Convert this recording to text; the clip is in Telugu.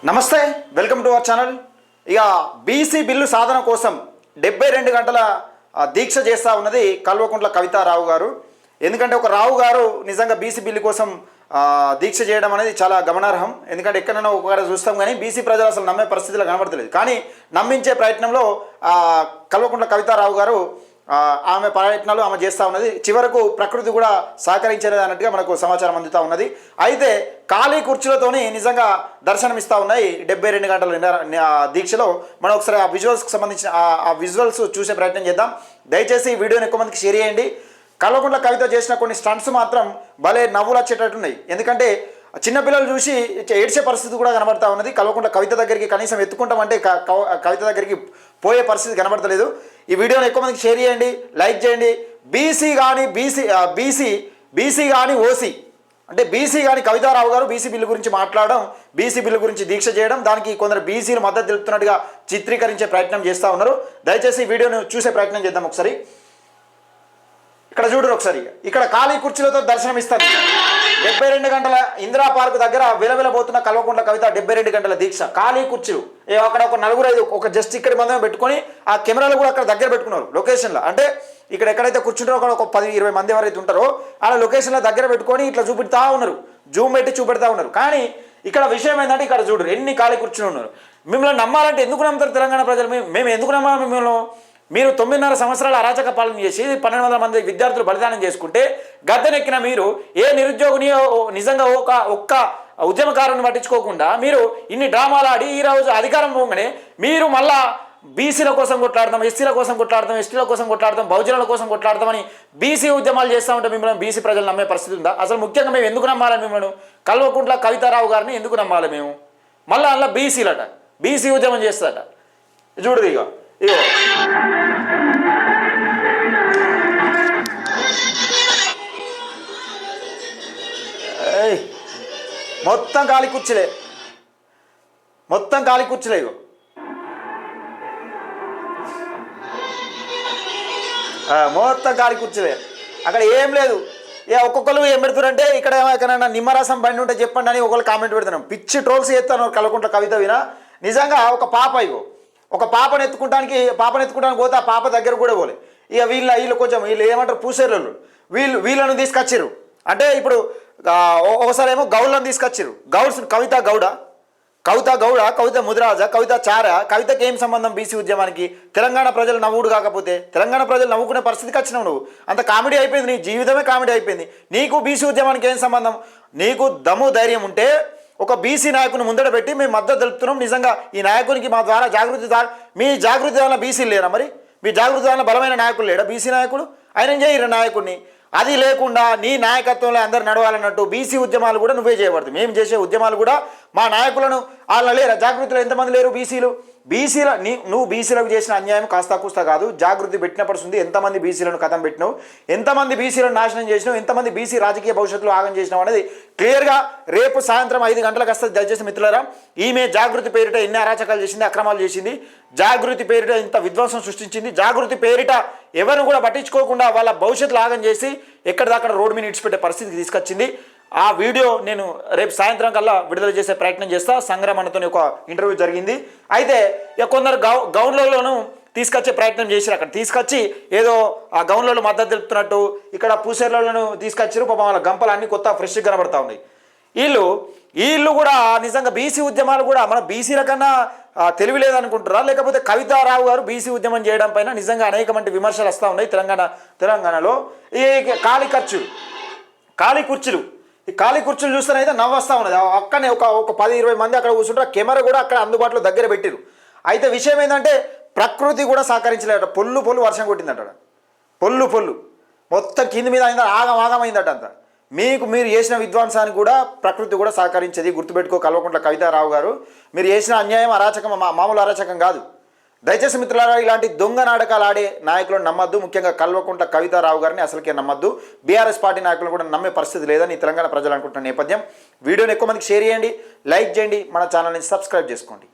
నమస్తే, వెల్కమ్ టు అవర్ ఛానల్. ఇక బీసీ బిల్లు సాధన కోసం 72 గంటల దీక్ష చేస్తూ ఉన్నది కల్వకుంట్ల కవితారావు గారు. ఎందుకంటే ఒక రావు గారు నిజంగా బీసీ బిల్లు కోసం దీక్ష చేయడం అనేది చాలా గమనార్హం. ఎందుకంటే ఎక్కడైనా ఒకవేళ చూస్తాం కానీ బీసీ ప్రజలు అసలు నమ్మే పరిస్థితిలో కనబడతలేదు. కానీ నమ్మించే ప్రయత్నంలో కల్వకుంట్ల కవితారావు గారు ఆమె ప్రయత్నాలు ఆమె చేస్తూ ఉన్నది. చివరకు ప్రకృతి కూడా సహకరించేది అన్నట్టుగా మనకు సమాచారం అందుతూ ఉన్నది. అయితే ఖాళీ కుర్చీలతోని నిజంగా దర్శనమిస్తూ ఉన్నాయి 72 గంటల దీక్షలో. మనం ఒకసారి ఆ విజువల్స్కి సంబంధించిన ఆ విజువల్స్ చూసే ప్రయత్నం చేద్దాం. దయచేసి ఈ వీడియోని ఎక్కువ మందికి షేర్ చేయండి. కల్వకుంట్ల కవిత చేసిన కొన్ని స్టంట్స్ మాత్రం భలే నవ్వులు వచ్చేటట్టున్నాయి. ఎందుకంటే చిన్నపిల్లలు చూసి ఏడ్చే పరిస్థితి కూడా కనబడతా ఉన్నది. కల్వకుంట్ల కవిత దగ్గరికి కనీసం ఎత్తుకుంటామంటే కవిత దగ్గరికి పోయే పరిస్థితి కనబడతలేదు. ఈ వీడియోని ఎక్కువ మందికి షేర్ చేయండి, లైక్ చేయండి. బీసీ కానీ ఓసీ అంటే బీసీ కానీ కవితారావు గారు బీసీ బిల్లు గురించి మాట్లాడడం, బీసీ బిల్లు గురించి దీక్ష చేయడం, దానికి కొందరు బీసీలు మద్దతు తెలుపుతున్నట్టుగా చిత్రీకరించే ప్రయత్నం చేస్తూ ఉన్నారు. దయచేసి ఈ వీడియోని చూసే ప్రయత్నం చేద్దాం. ఒకసారి ఇక్కడ చూడరు, ఒకసారి ఇక్కడ ఖాళీ కుర్చీలతో దర్శనం ఇస్తారు. 72 గంటల ఇందిరా పార్క్ దగ్గర విలవిలబోతున్న కల్వకుంట్ల కవిత 72 గంటల దీక్ష. ఖాళీ కుర్చీలు అక్కడ ఒక నలుగురు ఐదు ఒక జస్ట్ ఇక్కడ మందమే పెట్టుకొని ఆ కెమెరాలు కూడా అక్కడ దగ్గర పెట్టుకున్నారు లొకేషన్లో. అంటే ఇక్కడ ఎక్కడైతే కూర్చుంటారో అక్కడ ఒక 10-20 మంది ఎవరైతే ఉంటారో అలా లొకేషన్లో దగ్గర పెట్టుకొని ఇట్లా చూపెడతా ఉన్నారు, జూమ్ పెట్టి చూపెడతా ఉన్నారు. కానీ ఇక్కడ విషయం ఏంటంటే ఇక్కడ చూడరు ఎన్ని ఖాళీ కుర్చీలు ఉన్నారు. మిమ్మల్ని నమ్మాలంటే ఎందుకు నమ్ముతారు తెలంగాణ ప్రజలు? మేము ఎందుకు నమ్మాలి మిమ్మల్ని? మీరు 9.5 సంవత్సరాల అరాచక పాలన చేసి 1200 మంది విద్యార్థులు బలిదానం చేసుకుంటే గద్దెనెక్కిన మీరు ఏ నిరుద్యోగిని నిజంగా ఒక్క ఉద్యమకారుని పట్టించుకోకుండా మీరు ఇన్ని డ్రామాలు ఆడి ఈరోజు అధికారం పోగానే మీరు మళ్ళా బీసీల కోసం కొట్లాడతాం, ఎస్సీల కోసం కొట్లాడతాం, ఎస్టీల కోసం కొట్లాడతాం, బహుజనుల కోసం కొట్లాడతామని బీసీ ఉద్యమాలు చేస్తూ ఉంటే మిమ్మల్ని బీసీ ప్రజలు నమ్మే పరిస్థితి ఉందా? అసలు ముఖ్యంగా మేము ఎందుకు నమ్మాలి మిమ్మల్ని? కల్వకుంట్ల కవితారావు గారిని ఎందుకు నమ్మాలి మేము? మళ్ళీ అందులో బీసీలట, బీసీ ఉద్యమం చేస్తారట. చూడు ఇగో మొత్తం ఖాళీ కూర్చులే, మొత్తం ఖాళీ కూర్చులే. ఇగో మొత్తం ఖాళీ కూర్చులే, అక్కడ ఏం లేదు. ఒక్కొక్కరు ఏం పెడుతున్నారంటే ఇక్కడ ఎక్కడైనా నిమ్మరసం బండి ఉంటే చెప్పండి అని ఒకళ్ళు కామెంట్ పెడుతున్నాం. పిచ్చి ట్రోల్స్ చేస్తాను కల్వకుంట్ల కవిత వినా. నిజంగా ఒక పాప ఇగో ఒక పాపను ఎత్తుకుంటానికి పోతే ఆ పాప దగ్గర కూడా పోలే. ఇక వీళ్ళు కొంచెం వీళ్ళు ఏమంటారు పూసేర్లు వీళ్ళను తీసుకొచ్చిర్రు. అంటే ఇప్పుడు ఒకసారి ఏమో గౌడ్లను తీసుకొచ్చిర్రు. గౌడ్స్ కవిత గౌడ, కవిత ముదిరాజ, కవిత చార. కవితకి ఏం సంబంధం బీసీ ఉద్యమానికి? తెలంగాణ ప్రజలు నవ్వుడు కాకపోతే తెలంగాణ ప్రజలు నవ్వుకునే పరిస్థితికి వచ్చినావు నువ్వు. అంత కామెడీ అయిపోయింది, నీ జీవితమే కామెడీ అయిపోయింది. నీకు బీసీ ఉద్యమానికి ఏం సంబంధం? నీకు దమ్ము ధైర్యం ఉంటే ఒక బీసీ నాయకుని ముందట పెట్టి మేము మద్దతు తెలుపుతున్నాం. నిజంగా ఈ నాయకునికి మా ద్వారా మీ జాగృతి వల్ల బీసీలు లేరా? మరి మీ జాగృతి వల్ల బలమైన నాయకులు లేడా బీసీ నాయకుడు? ఆయన చేయరు నాయకుడిని. అది లేకుండా నీ నాయకత్వంలో అందరు నడవాలన్నట్టు బీసీ ఉద్యమాలు కూడా నువ్వే చేయబడుతుంది. మేము చేసే ఉద్యమాలు కూడా మా నాయకులను వాళ్ళ లేరా? జాగృతిలో ఎంతమంది లేరు బీసీలు? నువ్వు బీసీలకు చేసిన అన్యాయం కాస్తా కూస్తా కాదు. జాగృతి పెట్టినప్పుడు ఎంతమంది బీసీలను కథం పెట్టినావు, ఎంతమంది బీసీలను నాశనం చేసినావు, ఎంతమంది బీసీ రాజకీయ భవిష్యత్తులో ఆగం చేసినావు అనేది క్లియర్గా రేపు సాయంత్రం 5 గంటలకు వస్తుంది. దయచేసి మిత్రులారా, ఈమె జాగృతి పేరిట ఎన్ని అరాచకాలు చేసింది, అక్రమాలు చేసింది, జాగృతి పేరిట ఇంత విధ్వంసం సృష్టించింది, జాగృతి పేరిట ఎవరిని కూడా పట్టించుకోకుండా వాళ్ళ భవిష్యత్తులో ఆగం చేసి ఎక్కడిదక్కడ రోడ్డు మీద ఇడిచిపెట్టే పరిస్థితికి తీసుకొచ్చింది. ఆ వీడియో నేను రేపు సాయంత్రం కల్లా విడుదల చేసే ప్రయత్నం చేస్తా. సంగ్రామ్ అన్నతో ఒక ఇంటర్వ్యూ జరిగింది. అయితే కొందరు గౌన్లలోనూ తీసుకొచ్చే ప్రయత్నం చేశారు. అక్కడ తీసుకొచ్చి ఏదో ఆ గౌన్లలో మద్దతు తెలుపుతున్నట్టు ఇక్కడ పూసేర్లను తీసుకొచ్చారు. పాపం వాళ్ళ గంపలు అన్నీ కొత్త ఫ్రెష్గా కనబడతా ఉన్నాయి. వీళ్ళు కూడా నిజంగా బీసీ ఉద్యమాలు కూడా మన బీసీల కన్నా తెలివి లేదనుకుంటారా? లేకపోతే కవితారావు గారు బీసీ ఉద్యమం చేయడం పైన నిజంగా అనేకమంది విమర్శలు వస్తూ ఉన్నాయి తెలంగాణలో. ఈ ఖాళీ కుర్చీలు ఈ ఖాళీ కుర్చీలు చూస్తేనైతే నవ్వు వస్తూ ఉన్నది. అక్కడనే ఒక 10-20 మంది అక్కడ కూర్చుంటారు. కెమెరా కూడా అక్కడ అందుబాటులో దగ్గర పెట్టిరు. అయితే విషయం ఏంటంటే ప్రకృతి కూడా సహకరించలేట. పొల్లు వర్షం కొట్టిందట. పొల్లు మొత్తం కింది మీద అయిందా, ఆగమైందట అంతా. మీరు చేసిన విధ్వంసానికి కూడా ప్రకృతి కూడా సహకరించేది. గుర్తుపెట్టుకో కల్వకుంట్ల కవితారావు గారు, మీరు చేసిన అన్యాయం అరాచకం మామూలు అరాచకం కాదు. దయచేసి మిత్రులారా, ఇలాంటి దొంగ నాటకాలు ఆడే నాయకులను నమ్మద్దు. ముఖ్యంగా కల్వకుంట్ల కవితారావు గారిని అసలుకే నమ్మద్దు. బీఆర్ఎస్ పార్టీ నాయకులు కూడా నమ్మే పరిస్థితి లేదని తెలంగాణ ప్రజలు అనుకుంటున్న నేపథ్యం. వీడియోని ఎక్కువ మందికి షేర్ చేయండి, లైక్ చేయండి, మన ఛానల్ని సబ్స్క్రైబ్ చేసుకోండి.